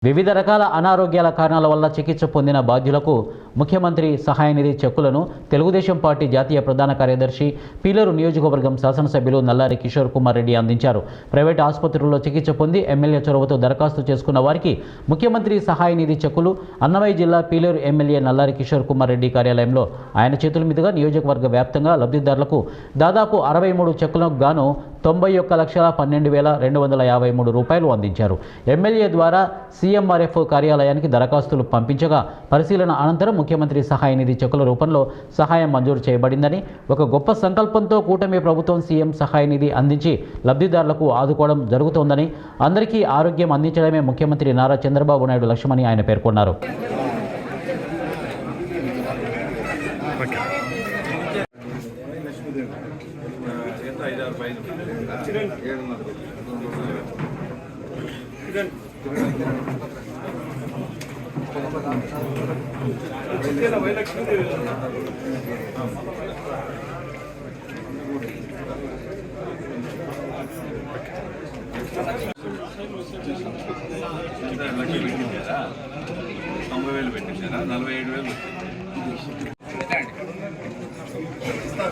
వివిధ రకాల అనారోగ్యాల కారణాల వల్ల చికిత్స పొందిన బాధ్యులకు ముఖ్యమంత్రి సహాయ నిధి చెక్కులను తెలుగుదేశం పార్టీ జాతీయ ప్రధాన కార్యదర్శి పీలేరు నియోజకవర్గం శాసనసభ్యులు నల్లారి కిషోర్ కుమార్ రెడ్డి అందించారు. ప్రైవేట్ ఆసుపత్రుల్లో చికిత్స పొంది ఎమ్మెల్యే చొరవతో దరఖాస్తు చేసుకున్న వారికి ముఖ్యమంత్రి సహాయ నిధి చెక్కులు అన్నమయ్య జిల్లా పీలేరు ఎమ్మెల్యే నల్లారి కిషోర్ కుమార్ రెడ్డి కార్యాలయంలో ఆయన చేతుల మీదుగా నియోజకవర్గ వ్యాప్తంగా లబ్ధిదారులకు దాదాపు 63 చెక్కులకు గాను 91,12,253 రూపాయలు అందించారు. ఎమ్మెల్యే ద్వారా సీఎంఆర్ఎఫ్ కార్యాలయానికి దరఖాస్తులు పంపించగా పరిశీలన అనంతరం ముఖ్యమంత్రి సహాయ నిధి చెక్కుల రూపంలో సహాయం మంజూరు చేయబడిందని, ఒక గొప్ప సంకల్పంతో కూటమి ప్రభుత్వం సీఎం సహాయ నిధి అందించి లబ్ధిదారులకు ఆదుకోవడం జరుగుతోందని, అందరికీ ఆరోగ్యం అందించడమే ముఖ్యమంత్రి నారా చంద్రబాబు నాయుడు లక్ష్యమని ఆయన పేర్కొన్నారు. పెట్టించారా 90,000 పెట్టించారా 47,000